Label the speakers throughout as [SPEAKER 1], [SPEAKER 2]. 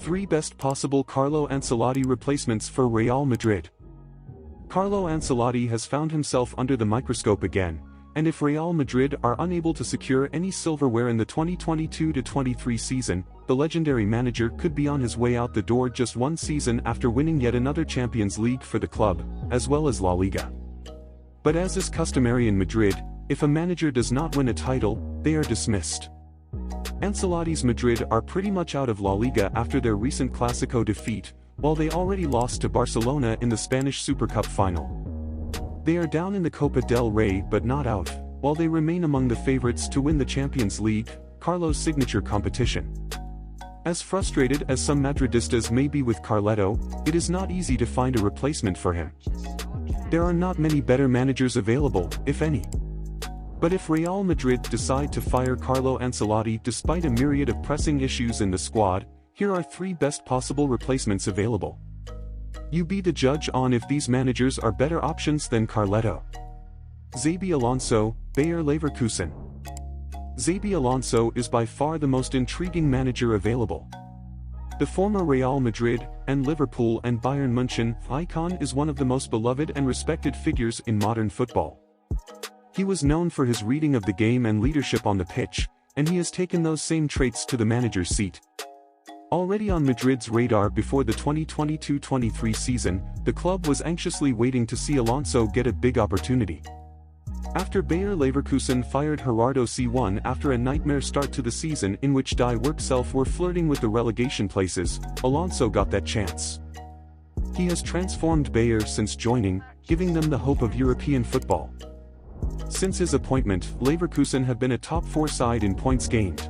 [SPEAKER 1] 3 best possible Carlo Ancelotti replacements for Real Madrid. Carlo Ancelotti has found himself under the microscope again, and if Real Madrid are unable to secure any silverware in the 2022-23 season, the legendary manager could be on his way out the door just one season after winning yet another Champions League for the club, as well as LaLiga. But as is customary in Madrid, if a manager does not win a title, they are dismissed. Ancelotti's Madrid are pretty much out of LaLiga after their recent Clásico defeat, while they already lost to Barcelona in the Spanish Super Cup final. They are down in the Copa del Rey but not out, while they remain among the favorites to win the Champions League, Carlo's signature competition. As frustrated as some Madridistas may be with Carletto, it is not easy to find a replacement for him. There are not many better managers available, if any. But if Real Madrid decide to fire Carlo Ancelotti despite a myriad of pressing issues in the squad, here are 3 best possible replacements available. You be the judge on if these managers are better options than Carletto. Xabi Alonso, Bayer Leverkusen. Xabi Alonso is by far the most intriguing manager available. The former Real Madrid, and Liverpool and Bayern München icon is one of the most beloved and respected figures in modern football. He was known for his reading of the game and leadership on the pitch, and he has taken those same traits to the manager's seat. Already on Madrid's radar before the 2022-23 season, the club was anxiously waiting to see Alonso get a big opportunity. After Bayer Leverkusen fired Gerardo C1 after a nightmare start to the season in which Die Werkself were flirting with the relegation places, Alonso got that chance. He has transformed Bayer since joining, giving them the hope of European football. Since his appointment, Leverkusen have been a top 4 side in points gained.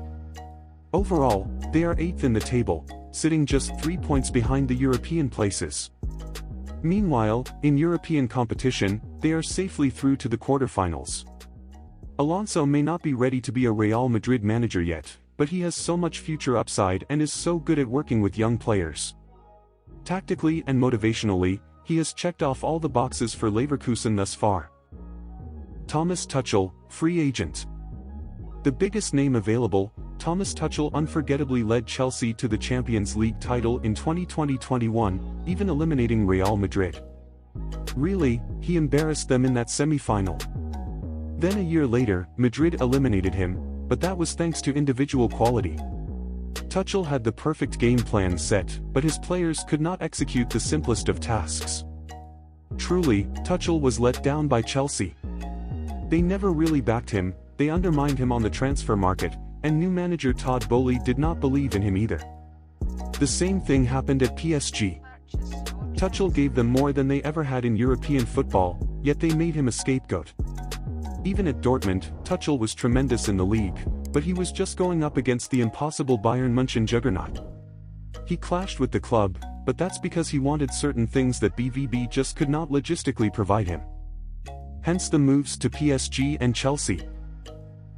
[SPEAKER 1] Overall, they are 8th in the table, sitting just 3 points behind the European places. Meanwhile, in European competition, they are safely through to the quarterfinals. Alonso may not be ready to be a Real Madrid manager yet, but he has so much future upside and is so good at working with young players. Tactically and motivationally, he has checked off all the boxes for Leverkusen thus far. Thomas Tuchel, free agent. The biggest name available, Thomas Tuchel unforgettably led Chelsea to the Champions League title in 2020-21, even eliminating Real Madrid. Really, he embarrassed them in that semi-final. Then a year later, Madrid eliminated him, but that was thanks to individual quality. Tuchel had the perfect game plan set, but his players could not execute the simplest of tasks. Truly, Tuchel was let down by Chelsea. They never really backed him, they undermined him on the transfer market, and new manager Todd Boehly did not believe in him either. The same thing happened at PSG. Tuchel gave them more than they ever had in European football, yet they made him a scapegoat. Even at Dortmund, Tuchel was tremendous in the league, but he was just going up against the impossible Bayern München juggernaut. He clashed with the club, but that's because he wanted certain things that BVB just could not logistically provide him. Hence the moves to PSG and Chelsea.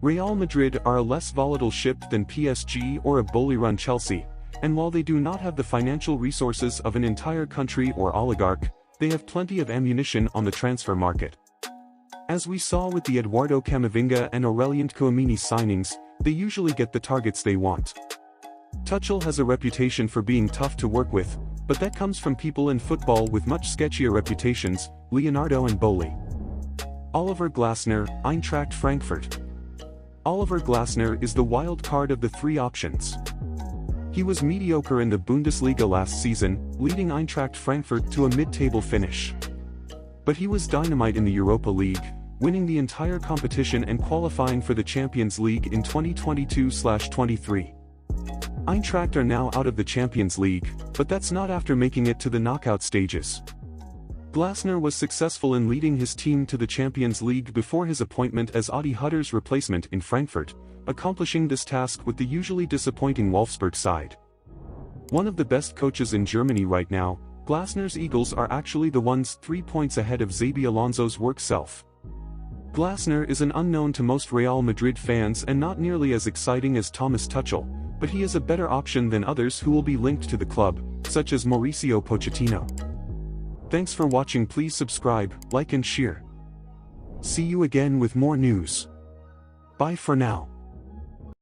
[SPEAKER 1] Real Madrid are a less volatile ship than PSG or a Boehly-run Chelsea, and while they do not have the financial resources of an entire country or oligarch, they have plenty of ammunition on the transfer market. As we saw with the Eduardo Camavinga and Aurelien Tchouameni signings, they usually get the targets they want. Tuchel has a reputation for being tough to work with, but that comes from people in football with much sketchier reputations, Leonardo and Boehly. Oliver Glasner, Eintracht Frankfurt. Oliver Glasner is the wild card of the 3 options. He was mediocre in the Bundesliga last season, leading Eintracht Frankfurt to a mid-table finish. But he was dynamite in the Europa League, winning the entire competition and qualifying for the Champions League in 2022-23. Eintracht are now out of the Champions League, but that's not after making it to the knockout stages. Glasner was successful in leading his team to the Champions League before his appointment as Adi Hutter's replacement in Frankfurt, accomplishing this task with the usually disappointing Wolfsburg side. One of the best coaches in Germany right now, Glasner's Eagles are actually the ones 3 points ahead of Xabi Alonso's Werkself. Glasner is an unknown to most Real Madrid fans and not nearly as exciting as Thomas Tuchel, but he is a better option than others who will be linked to the club, such as Mauricio Pochettino. Thanks for watching. Please subscribe, like and share. See you again with more news. Bye for now.